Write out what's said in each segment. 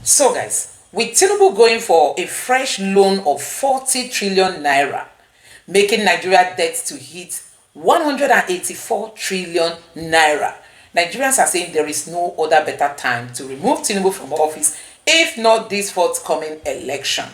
So guys, with Tinubu going for a fresh loan of 40 trillion naira, making Nigeria debt to hit 184 trillion naira, Nigerians are saying there is no other better time to remove Tinubu from office, if not this forthcoming election.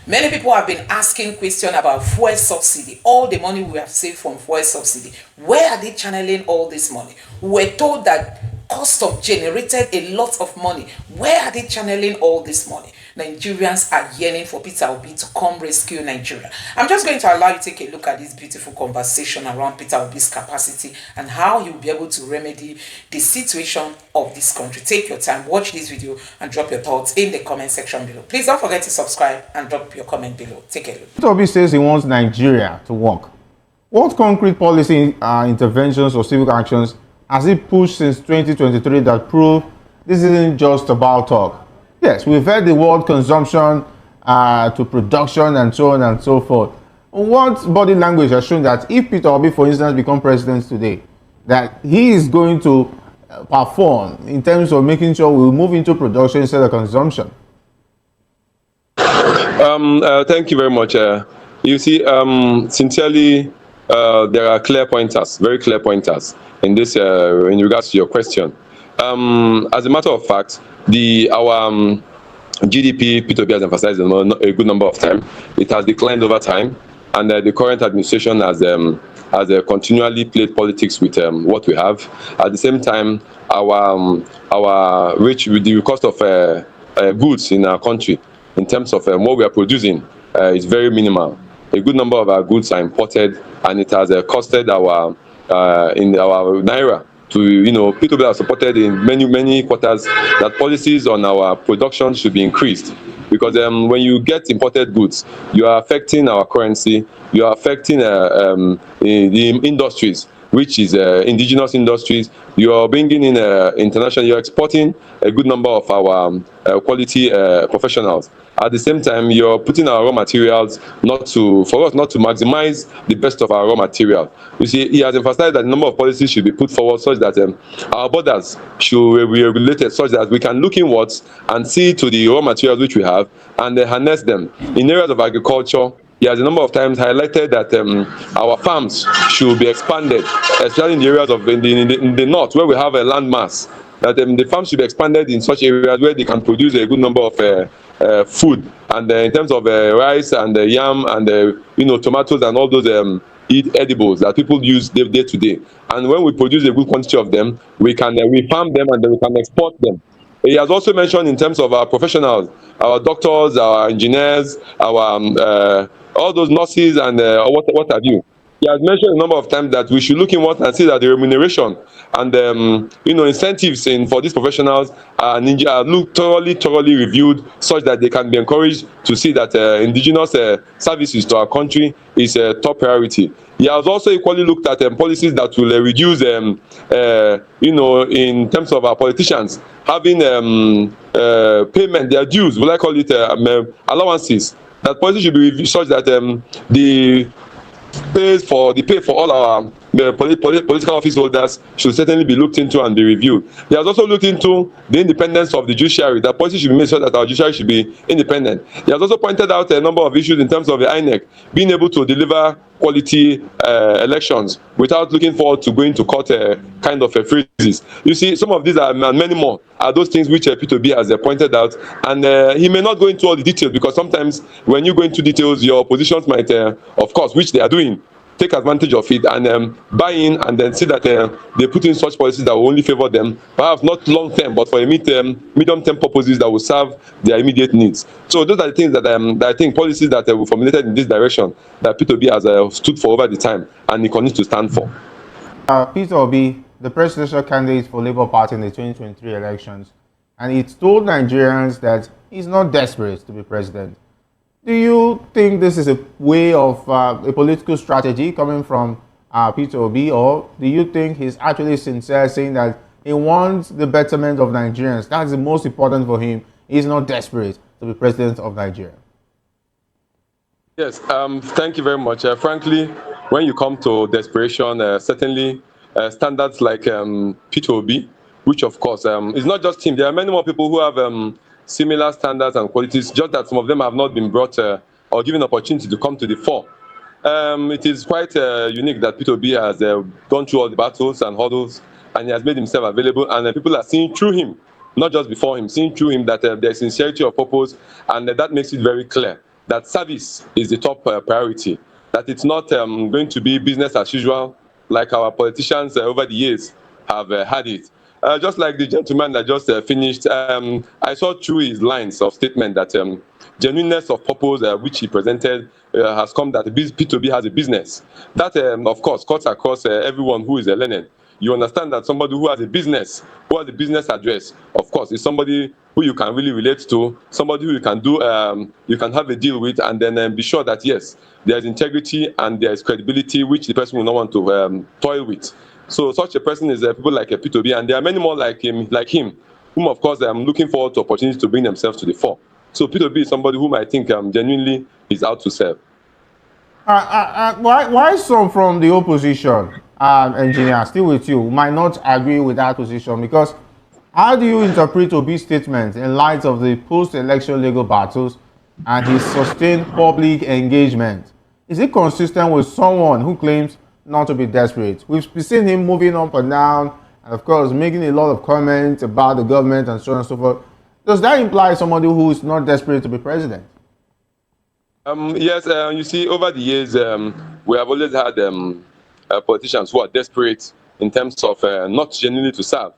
Many people have been asking questions about fuel subsidy, all the money we have saved from fuel subsidy. Where are they channeling all this money? We were told that cost of generated a lot of money. Where are they channeling all this money? Nigerians are yearning for Peter Obi to come rescue Nigeria. I'm just going to allow you to take a look at this beautiful conversation around Peter Obi's capacity and how he'll be able to remedy the situation of this country. Take your time, watch this video, and drop your thoughts in the comment section below. Please don't forget to subscribe and drop your comment below. Take a look. Peter Obi says he wants Nigeria to work. What concrete policy interventions or civic actions has he pushed since 2023 that prove this isn't just about talk? Yes, we've heard the word consumption to production and so on and so forth. What body language has shown that if Peter Obi, for instance, become president today, that he is going to perform in terms of making sure we move into production instead of consumption? Thank you very much. You see, sincerely, there are clear pointers, very clear pointers in this in regards to your question. As a matter of fact, our GDP, Peter Obi has emphasized a good number of times. It has declined over time, and the current administration has continually played politics with what we have. At the same time, our rich with the cost of goods in our country, in terms of what we are producing, is very minimal. A good number of our goods are imported, and it has costed our in our naira. To people have supported in many quarters that policies on our production should be increased, because when you get imported goods, you are affecting our currency, you are affecting the industries, which is indigenous industries. You are bringing in international, you are exporting a good number of our quality professionals. At the same time, you're putting our raw materials for us not to maximize the best of our raw material. You see, he has emphasized that a number of policies should be put forward such that our borders should be regulated such that we can look inwards and see to the raw materials which we have and harness them. In areas of agriculture, he has a number of times highlighted that our farms should be expanded, especially in the areas of in the north where we have a land mass. That the farms should be expanded in such areas where they can produce a good number of food, and in terms of rice and yam and tomatoes and all those edibles that people use day to day. And when we produce a good quantity of them, we can we farm them and then we can export them. He has also mentioned in terms of our professionals, our doctors, our engineers, our all those nurses and what have you. He has mentioned a number of times that we should look inward and see that the remuneration and incentives for these professionals are thoroughly reviewed, such that they can be encouraged to see that indigenous services to our country is a top priority. He has also equally looked at policies that will reduce, in terms of our politicians having payment, their dues, will I call it allowances. That policy should be reviewed such that the pay for all our political office holders should certainly be looked into and be reviewed. He has also looked into the independence of the judiciary. That policy should be made sure that our judiciary should be independent. He has also pointed out a number of issues in terms of the INEC being able to deliver quality elections without looking forward to going to court kind of freezes. You see, some of these and many more are those things which Peter Obi has pointed out, and he may not go into all the details, because sometimes when you go into details, your oppositions might, of course, which they are doing, take advantage of it and buy in, and then see that they put in such policies that will only favor them, perhaps not long term, but for a medium term purposes that will serve their immediate needs. So those are the things that I think policies that were formulated in this direction that Peter Obi has stood for over the time, and he continues to stand for. Peter Obi, the presidential candidate for Labour Party in the 2023 elections, and he told Nigerians that he's not desperate to be president. Do you think this is a way of a political strategy coming from Peter Obi, or do you think he's actually sincere, saying that he wants the betterment of Nigerians? That's the most important for him. He's not desperate to be president of Nigeria. Yes, thank you very much. Frankly, when you come to desperation, certainly standards like Peter Obi, which of course is not just him. There are many more people who have similar standards and qualities, just that some of them have not been brought or given opportunity to come to the fore. It is quite unique that Peter Obi has gone through all the battles and hurdles, and he has made himself available, and people are seeing through him, not just before him, seeing through him that there's sincerity of purpose, and that makes it very clear that service is the top priority, that it's not going to be business as usual like our politicians over the years have had it. Just like the gentleman that just finished, I saw through his lines of statement that genuineness of purpose which he presented has come that P2B has a business. That, of course, cuts across everyone who is learned. You understand that somebody who has a business address, of course, is somebody who you can really relate to, somebody who you can do, you can have a deal with, and then be sure that yes, there's integrity and there's credibility, which the person will not want to toil with. So such a person is people like P2B, and there are many more like him, whom of course I'm looking forward to opportunities to bring themselves to the fore. So P2B is somebody whom I think genuinely is out to serve. Why some from the opposition, engineer, still with you, might not agree with that position? Because how do you interpret Obi's statement in light of the post-election legal battles and his sustained public engagement? Is it consistent with someone who claims not to be desperate? We've seen him moving up and down, and of course making a lot of comments about the government and so on and so forth. Does that imply somebody who is not desperate to be president? Yes, you see, over the years, we have always had politicians who are desperate in terms of not genuinely to serve.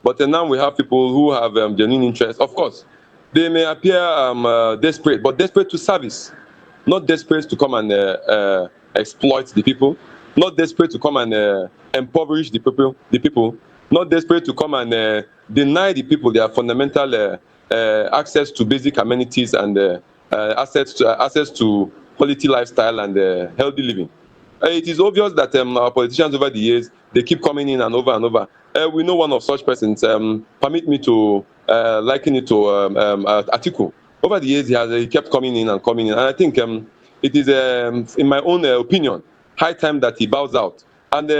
But now we have people who have genuine interest. Of course, they may appear desperate, but desperate to service, not desperate to come and exploit the people, not desperate to come and impoverish the people, not desperate to come and deny the people their fundamental access to basic amenities and access to quality lifestyle and healthy living. It is obvious that our politicians over the years, they keep coming in and over and over. We know one of such persons. Permit me to liken it to Atiku. Over the years, he kept coming in, and I think it is, in my own opinion, high time that he bows out and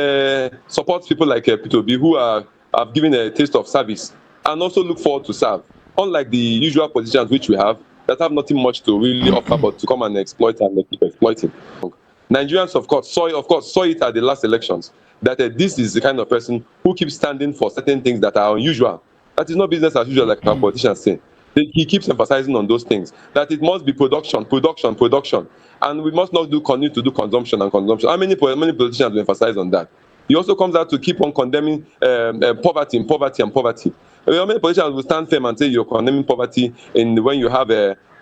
supports people like P2B who have given a taste of service and also look forward to serve. Unlike the usual politicians which we have that have nothing much to really offer but to come and exploit and keep exploiting. Nigerians, of course, saw it at the last elections that this is the kind of person who keeps standing for certain things that are unusual. That is not business as usual, like our politicians say. He keeps emphasizing on those things, that it must be production, and we must not continue to do consumption. How many politicians will emphasize on that? He also comes out to keep on condemning poverty. How many politicians will stand firm and say you're condemning poverty when you have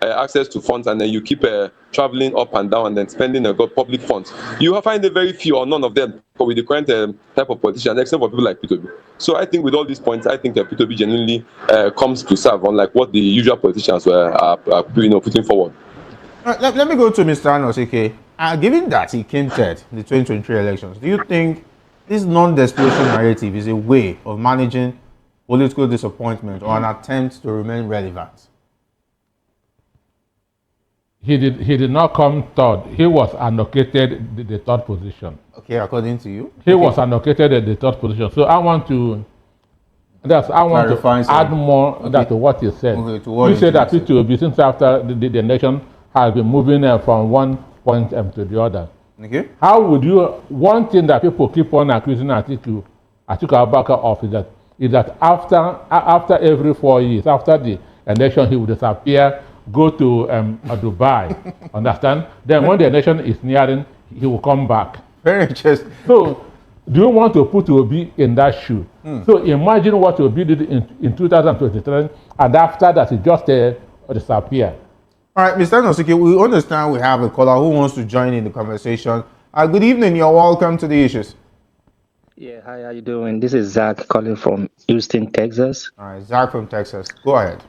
access to funds and then you keep traveling up and down and then spending public funds? You will find a very few or none of them with the current type of politicians, except for people like P2B. So I think with all these points, I think that P2B genuinely comes to serve, unlike what the usual politicians are putting forward. Let me go to Mr. Anosike. Given that he came third in the 2023 elections, do you think this non-desperation narrative is a way of managing political disappointment or an attempt to remain relevant? He did not come third. He was allocated the third position. Okay, according to you? He was allocated at the third position. So I want to add more to what you said. Okay, you said that P2B, since after the election, has been moving from one point to the other. Okay. How would you, one thing that people keep on accusing Atiku Abubakar of is that after every 4 years, after the election, he would disappear, go to Dubai, understand? Then when the election is nearing, he will come back. Very interesting. So, do you want to put Obi in that shoe? So imagine what Obi did in 2023, and after that, he just disappear. All right, Mr. Anosike, we understand we have a caller who wants to join in the conversation. Good evening, you're welcome to the issues. Yeah, hi, how you doing? This is Zach calling from Houston, Texas. All right, Zach from Texas. Go ahead.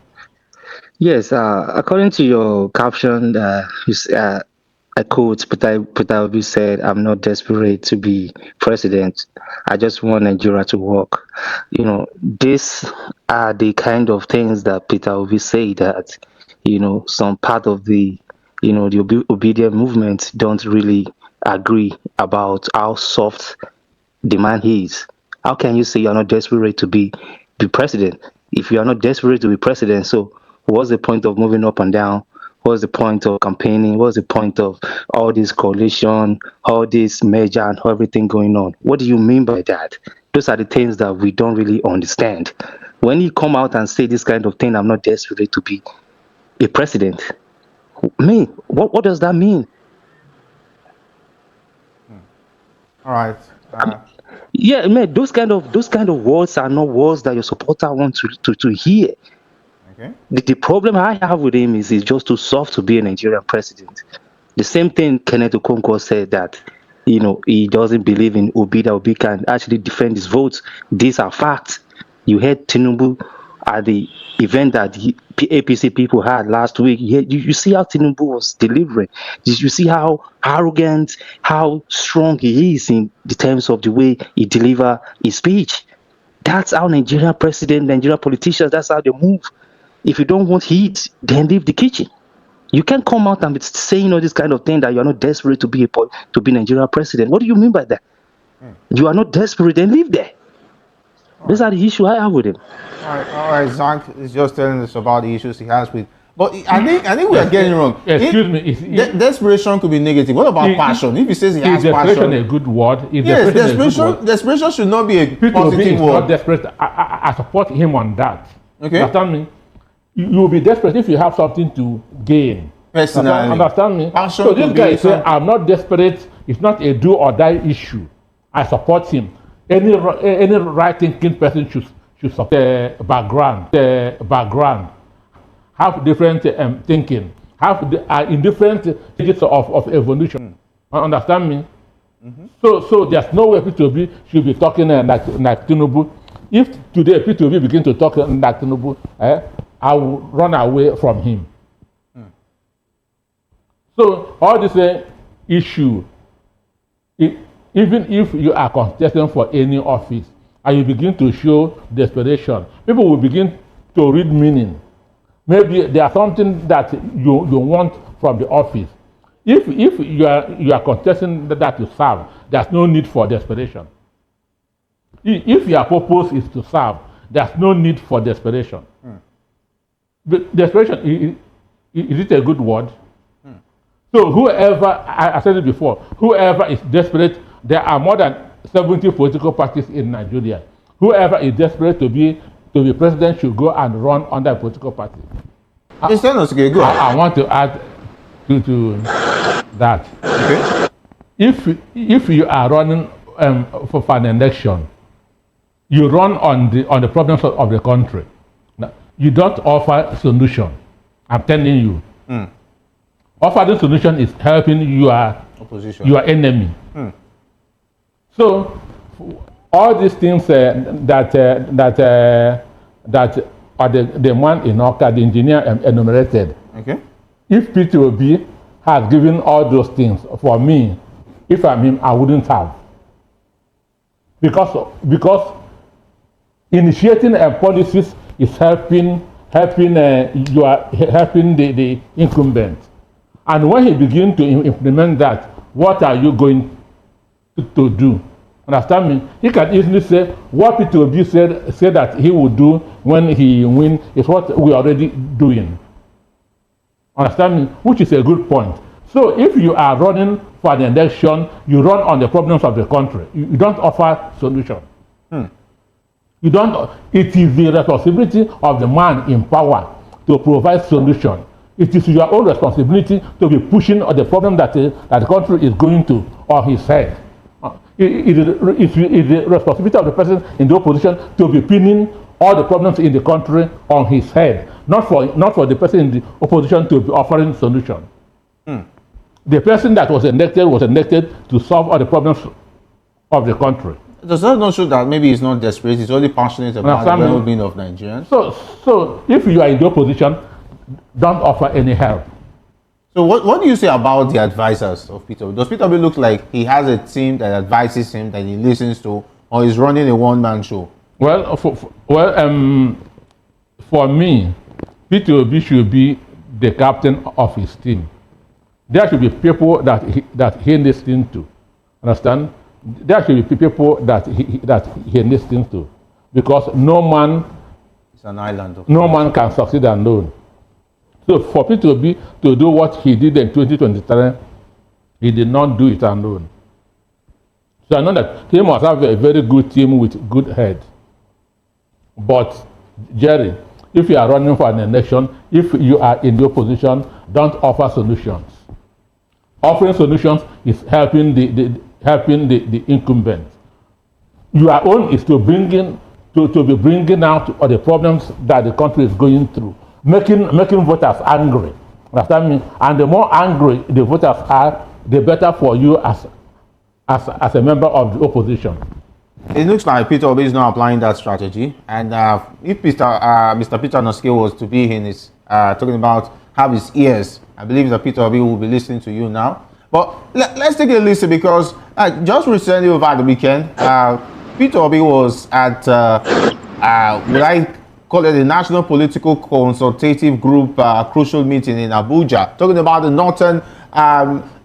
Yes, according to your caption, I quote, Peter Obi said, "I'm not desperate to be president. I just want Nigeria to work." You know, these are the kind of things that Peter Obi say that, some part of the, the obedient movement don't really agree about how soft the man is. How can you say you're not desperate to be president if you are not desperate to be president? So What's the point of moving up and down? What's the point of campaigning? What's the point of all this coalition, all this merger and everything going on? What do you mean by that? Those are the things that we don't really understand. When you come out and say this kind of thing, I'm not desperate to be a president. Me, what does that mean? All right. Yeah, man, those kind of words are not words that your supporter want to hear. Okay. The problem I have with him is he's just too soft to be a Nigerian president. The same thing Kenneth Okonkwo said, that he doesn't believe in Obi, that Obi can actually defend his votes. These are facts. You heard Tinubu at the event that APC people had last week. You see how Tinubu was delivering. You see how arrogant, how strong he is in the terms of the way he deliver his speech. That's how Nigerian politicians, that's how they move. If you don't want heat, then leave the kitchen. You can't come out and be saying all this kind of thing that you are not desperate to be Nigerian president. What do you mean by that? You are not desperate, then leave there. These are the issues I have with him. All right. Zach is just telling us about the issues he has with. But I think we are getting wrong. Excuse me. Desperation could be negative. What about passion? If he says he has passion, desperation a good word? Yes, desperation should not be a positive word. Not desperate. I support him on that. Okay. Understand me? You will be desperate if you have something to gain. Personally. Understand me? Passion So this guy says, I'm not desperate. It's not a do or die issue. I support him. Any right-thinking person should support the background. Have different thinking. In different stages of evolution. Understand me? So there's no way P2B should be talking like Tinubu. If today P2B begin to talk like Tinubu, I will run away from him. So all this issue, even if you are contesting for any office and you begin to show desperation, people will begin to read meaning. Maybe there's something that you want from the office. If you are contesting that you serve, there's no need for desperation. If your purpose is to serve, there's no need for desperation. But desperation, is it a good word? So whoever, I said it before, whoever is desperate, there are more than 70 political parties in Nigeria. Whoever is desperate to be president should go and run under a political party. I want to add to that. Okay. If you are running for an election, you run on the problems of the country. Now, you don't offer solution. I'm telling you. Offering solution is helping your enemy. So all these things that are the man in Oka, the engineer enumerated. Okay. If P2B has given all those things for me, if I'm him, I wouldn't have. Because initiating policies is helping the incumbent. And when he begins to implement that, what are you going to do? Understand me? He can easily say what P2B said that he would do when he wins is what we're already doing. Understand me? Which is a good point. So if you are running for an election, you run on the problems of the country. You don't offer solution. You don't. It is the responsibility of the man in power to provide solution. It is your own responsibility to be pushing the problem that the country is going to on his head. It is the responsibility of the person in the opposition to be pinning all the problems in the country on his head, not for the person in the opposition to be offering solution. The person that was elected to solve all the problems of the country. Does that not show that maybe he's not desperate, he's only passionate about the well-being of Nigerians? So if you are in the opposition, don't offer any help. So what do you say about the advisors of Peter? Does Peter look like he has a team that advises him, that he listens to, or he's running a one-man show? Well, for me, Peter Obi should be the captain of his team. There should be people that he listens to. Understand? There should be people that he listens to, because no man it's an island. No man can succeed alone. So for P2B to do what he did in 2023, he did not do it alone. So I know that he must have a very good team with good head. But Jerry, if you are running for an election, if you are in the opposition, don't offer solutions. Offering solutions is helping the incumbent. Your own is to bring in to be bringing out all the problems that the country is going through, making voters angry. Understand me? And the more angry the voters are, the better for you as a member of the opposition. It looks like Peter Obi is not applying that strategy. And if Mr. Peter Noske was to be in his talking about have his ears, I believe that Peter Obi will be listening to you now. But let's take a listen, because just recently over the weekend, Peter Obi was at would I call it the National Political Consultative Group crucial meeting in Abuja, talking about the northern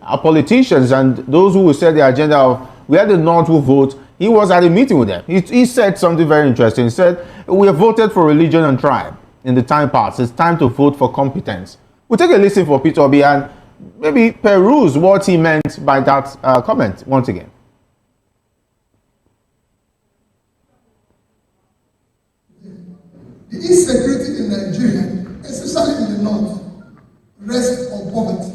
politicians and those who will set the agenda of where the North will vote. He was at a meeting with them. He said something very interesting. He said, we have voted for religion and tribe in the time past. It's time to vote for competence. We'll take a listen for Peter Obi and maybe peruse what he meant by that comment once again. The insecurity in Nigeria, especially in the north, rests on poverty.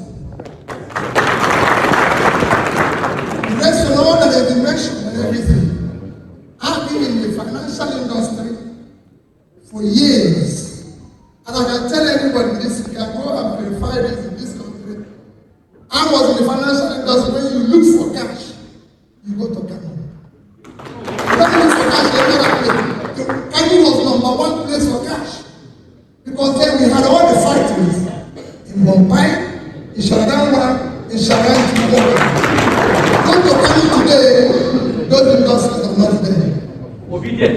The rest of all that have been mentioned and everything. I've been in the financial industry for years. And I can tell anybody this, you can go and verify this in this country. I was in the financial industry. When you look for cash, you go to kanu. When you look for cash, you never play. Kanu was #1 place for cash. Because then we had all the factories in Mumbai, in Sharanwa, in Sharan. Go to Kanu today, those industries are not there. Obedient.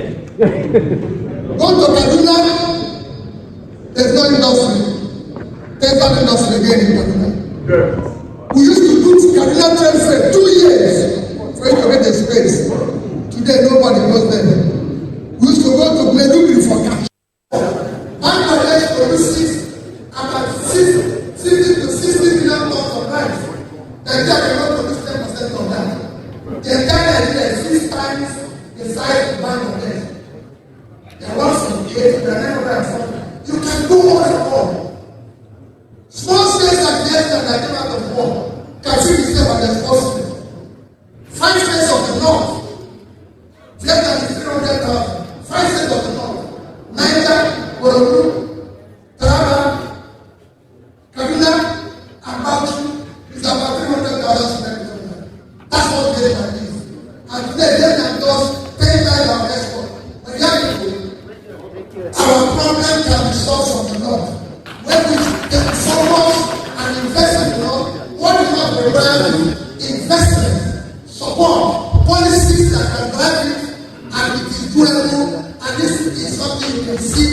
Go to Kaduna, there's no industry. There's no industry again in Kaduna. We used to do Kaduna Trade Fair 2 years for it to get the space. Today nobody goes there. We used to go to Maiduguri for cash. Bangladesh produces about 50 to 60 million tons of rice. Nigeria cannot produce 10% of that. The entire Nigeria is 6 times the size of Bangladesh. There was some case, there never been something. You can do more and more. Small states like Vietnam that came out of war can see themselves as responsible. 5 states of the north, Vietnam is 300,000. 5 states of the north, Niger, Boronu, Taraba, Kaduna, and Bauchi is about 300,000 students. That's what Vietnam is. And today Vietnam does 10 times our export. But young people, our problem can be solved from the north. When we get focus and invest in the north, what is not required is investment, support, policies that can drive it, and it is doable, and this is something you can see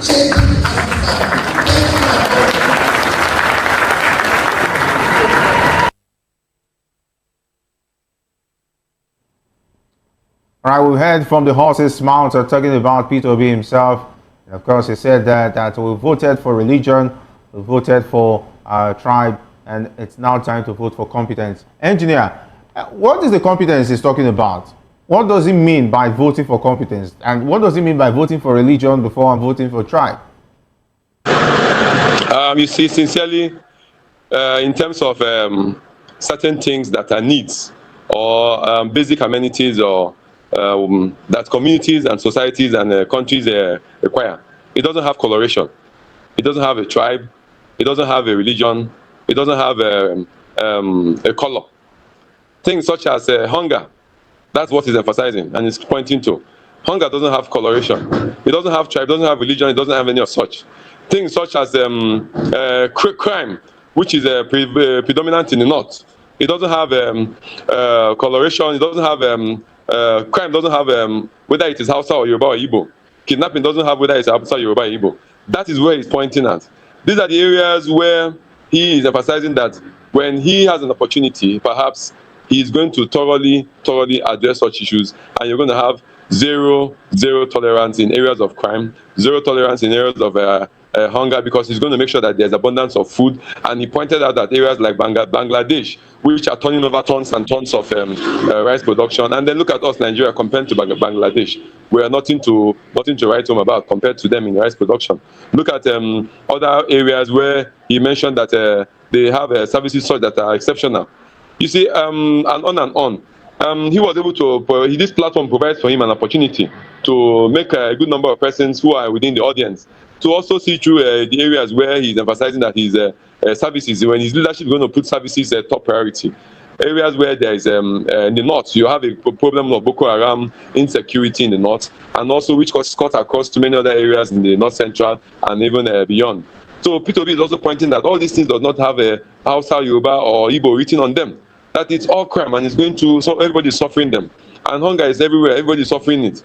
changing as we start. Thank you. All right, we've heard from the horse's mouth talking about Peter Obi himself. And of course, he said that we voted for religion, we voted for tribe, and it's now time to vote for competence. Engineer, what is the competence he's talking about? What does he mean by voting for competence? And what does he mean by voting for religion before I'm voting for tribe? You see, sincerely, in terms of certain things that are needs or basic amenities or that communities and societies and countries require, it doesn't have coloration. It doesn't have a tribe. It doesn't have a religion. It doesn't have a color. Things such as hunger, that's what he's emphasizing and is pointing to. Hunger doesn't have coloration. It doesn't have tribe, doesn't have religion, it doesn't have any of such. Things such as crime, which is predominant in the north. It doesn't have coloration, it doesn't have crime doesn't have whether it is Hausa or Yoruba or Igbo. Kidnapping doesn't have whether it's Hausa, Yoruba or Igbo. That is where he's pointing at. These are the areas where he is emphasizing that when he has an opportunity, perhaps he is going to thoroughly address such issues, and you're going to have zero tolerance in areas of crime, zero tolerance in areas of hunger, because he's going to make sure that there's abundance of food. And he pointed out that areas like Bangladesh, which are turning over tons and tons of rice production, and then look at us, Nigeria, compared to Bangladesh. We are nothing to write home about compared to them in rice production. Look at other areas where he mentioned that they have services such that are exceptional. You see, and on and on. He was able to, this platform provides for him an opportunity to make a good number of persons who are within the audience to also see through the areas where he's emphasizing that his services, when his leadership is going to put services top priority. Areas where there is, in the north, you have a problem of Boko Haram, insecurity in the north, and also which cuts across to many other areas in the north central and even beyond. So Peter Obi is also pointing that all these things does not have a Hausa, Yoruba, or Igbo written on them. That it's all crime and it's going to, so everybody is suffering them. And hunger is everywhere, everybody is suffering it.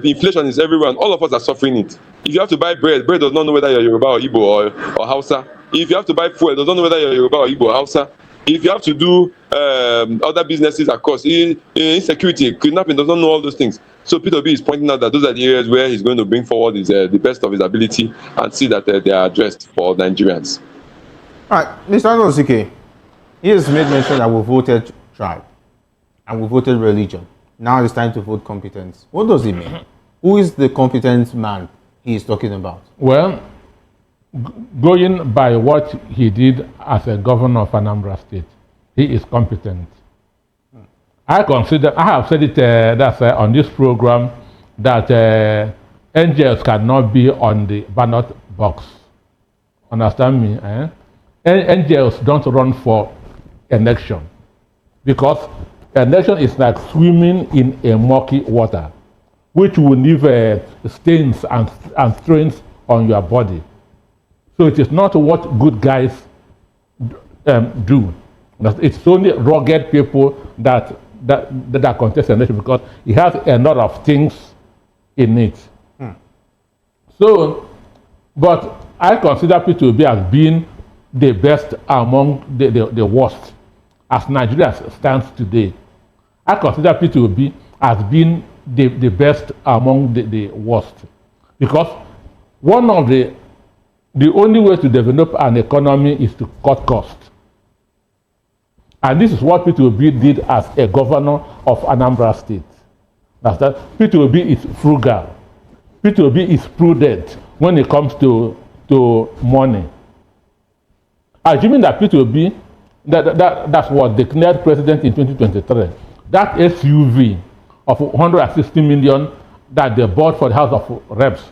Inflation is everywhere, and all of us are suffering it. If you have to buy bread, bread does not know whether you're Yoruba or Igbo or Hausa. If you have to buy fuel, it does not know whether you're Yoruba or Igbo or Hausa. If you have to do other businesses, of course, insecurity, kidnapping, does not know all those things. So Peter Obi is pointing out that those are the areas where he's going to bring forward his, the best of his ability and see that they are addressed for Nigerians. All right, Mr. Osike, he has made mention that we voted tribe and we voted religion. Now it's time to vote competence. What does he mean? Who is the competent man he is talking about? Well, going by what he did as a governor of Anambra State, he is competent. I have said it on this program that angels cannot be on the ballot box. Understand me? Angels don't run for election because election is like swimming in a murky water, which will leave stains and stains on your body. So it is not what good guys do. It's only rugged people that contest election because it has a lot of things in it. So, but I consider P2B as being the best among the worst. As Nigeria stands today, I consider P2B as being the best among the worst. Because one of the only way to develop an economy is to cut costs. And this is what P2B did as a governor of Anambra State. That's that. P2B is frugal. P2B is prudent when it comes to money. Assuming that P2B, that was declared president in 2023, that SUV of 160 million that they bought for the House of Reps,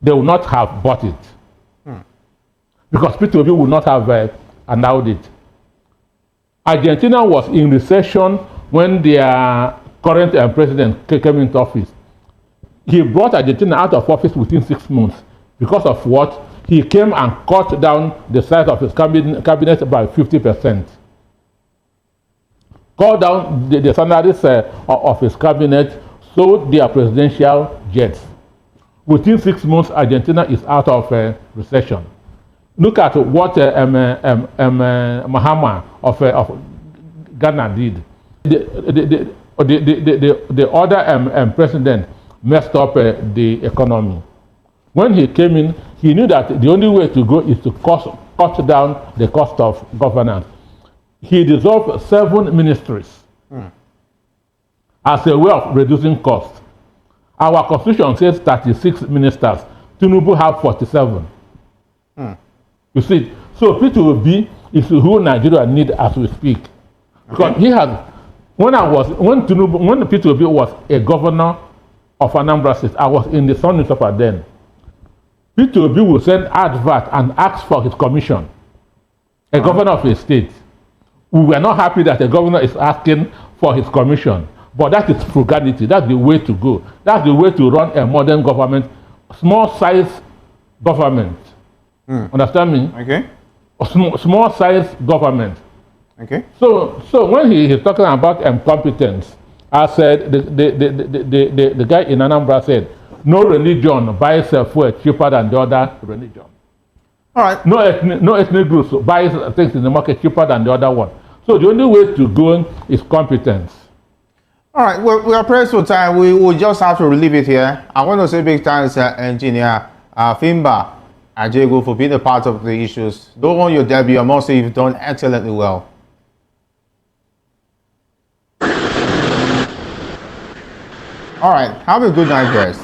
they would not have bought it. Because P2B would not have allowed it. Argentina was in recession when their current president came into office. He brought Argentina out of office within 6 months. Because of what? He came and cut down the size of his cabinet by 50%. Cut down the salaries of his cabinet, sold their presidential jets. Within 6 months, Argentina is out of recession. Look at what Mahama of Ghana did. The other president messed up the economy. When he came in, he knew that the only way to go is to cut down the cost of governance. He dissolved 7 ministries as a way of reducing costs. Our constitution says 36 ministers. Tinubu have 47. You see, so P2B is who Nigeria need as we speak. Because he has, when P2B was a governor of Anambra State, I was in the Sun newspaper then. P2B will send advert and ask for his commission, a governor of a state. We were not happy that the governor is asking for his commission, but that is frugality. That's the way to go. That's the way to run a modern government, small size government. Understand me? Okay. Small size government. Okay. So when he is talking about competence, I said the guy in Anambra said, no religion buys fuel cheaper than the other religion. All right. No ethnic groups buys things in the market cheaper than the other one. So the only way to go is competence. All right. Well, we are pressed for time. We will just have to leave it here. I want to say big thanks to Engineer Fimba Ajego, for being a part of the issues. Don't want your debut. I must say you've done excellently well. All right, have a good night, guys.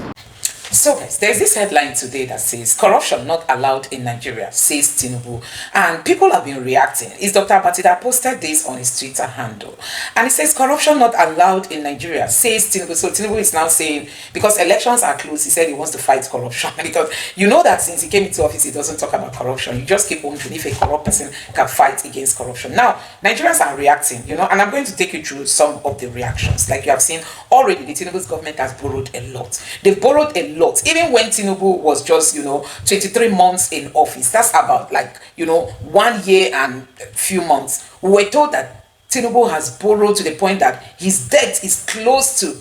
So guys, there's this headline today that says corruption not allowed in Nigeria, says Tinubu, and people have been reacting. It's Dr. Batida posted this on his Twitter handle, and it says corruption not allowed in Nigeria, says Tinubu. So Tinubu is now saying, because elections are close, he said he wants to fight corruption. Because you know that since he came into office, he doesn't talk about corruption. You just keep wondering if a corrupt person can fight against corruption. Now, Nigerians are reacting, and I'm going to take you through some of the reactions. Like you have seen already, the Tinubu's government has borrowed a lot. They've borrowed a lot. Even when Tinubu was just 23 months in office, that's about 1 year and a few months, we were told that Tinubu has borrowed to the point that his debt is close to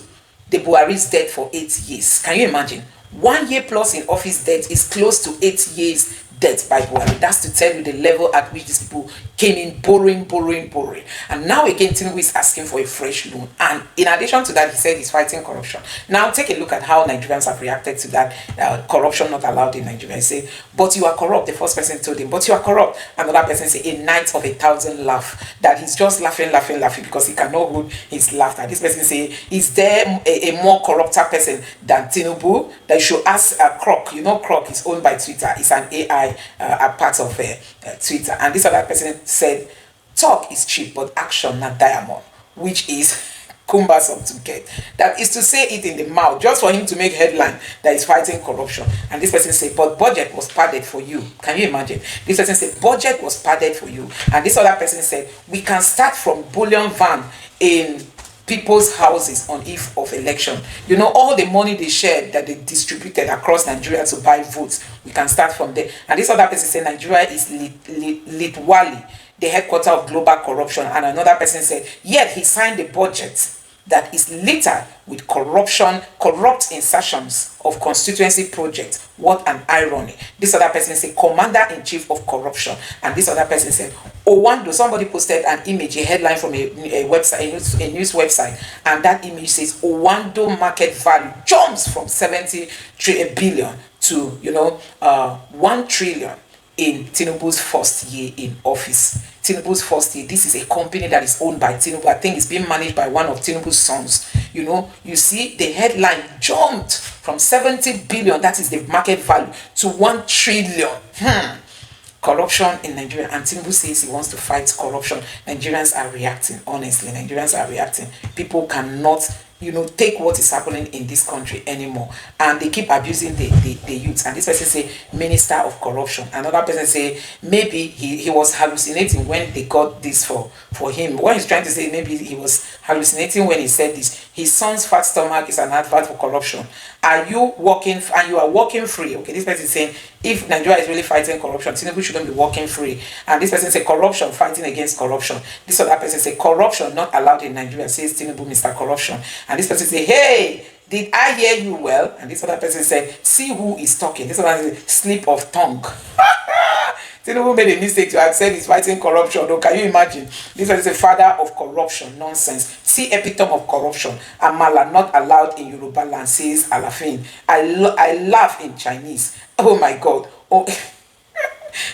the Buhari's debt for 8 years. Can you imagine? 1 year plus in office debt is close to 8 years debt by Buhari. That's to tell you the level at which these people came in borrowing. And now again, Tinubu is asking for a fresh loan. And in addition to that, he said he's fighting corruption. Now take a look at how Nigerians have reacted to that corruption not allowed in Nigeria. He said, but you are corrupt. The first person told him, but you are corrupt. Another person said, a night of 1,000 laugh. That he's just laughing because he cannot hold his laughter. This person say, is there a more corrupter person than Tinubu? That you should ask Croc. Croc is owned by Twitter. It's an AI a part of Twitter. And this other person said, talk is cheap, but action not diamond, which is cumbersome to get. That is to say it in the mouth, just for him to make headline that he's fighting corruption. And this person said, but budget was padded for you. Can you imagine? This person said, budget was padded for you. And this other person said, we can start from bullion van in people's houses on eve of election. All the money they shared that they distributed across Nigeria to buy votes, we can start from there. And this other person said Nigeria is Litwali, the headquarters of global corruption. And another person said, yet he signed a budget that is littered with corrupt insertions of constituency projects. What an irony. This other person said, commander-in-chief of corruption. And this other person said, Owando, somebody posted an image, a headline from a website, a news website, and that image says, Owando market value jumps from 70 billion to 1 trillion in Tinubu's first year in office. Tinubu's first year. This is a company that is owned by Tinubu. I think it's being managed by one of Tinubu's sons. You see the headline jumped from 70 billion, that is the market value, to 1 trillion. Corruption in Nigeria. And Tinubu says he wants to fight corruption. Nigerians are reacting. Honestly, Nigerians are reacting. People cannot take what is happening in this country anymore, and they keep abusing the youth. And this person say minister of corruption. Another person say maybe he was hallucinating when they got this for him. What he's trying to say, maybe he was hallucinating when he said this. His son's fat stomach is an advert for corruption. Are you working and you are working free? Okay, this person is saying if Nigeria is really fighting corruption, Tinubu shouldn't be working free. And this person say corruption, fighting against corruption. This other person say corruption not allowed in Nigeria, says Tinubu, Mr. Corruption. And this person say, hey, did I hear you well? And this other person said, see who is talking. This other person say, slip of tongue. Tinubu made a mistake to have said he's fighting corruption. Oh, can you imagine? This one is a father of corruption. Nonsense. See epitome of corruption. Amala not allowed in Yoruba land, says Alafin. I laugh in Chinese. Oh my God. Oh.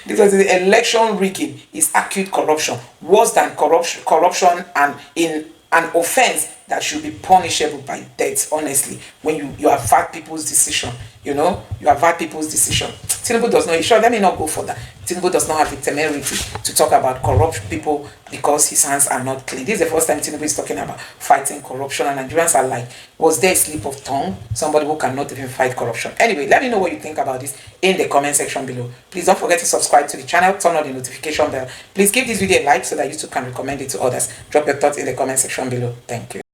This is the election rigging is acute corruption. Worse than corruption and in an offense that should be punishable by death. Honestly, when you have had people's decision, you have had people's decision. Tinubu does not, sure, let me not go for that. Tinubu does not have the temerity to talk about corrupt people because his hands are not clean. This is the first time Tinubu is talking about fighting corruption, and Nigerians are like, was there a slip of tongue? Somebody who cannot even fight corruption. Anyway, let me know what you think about this in the comment section below. Please don't forget to subscribe to the channel, turn on the notification bell. Please give this video a like so that YouTube can recommend it to others. Drop your thoughts in the comment section below. Thank you.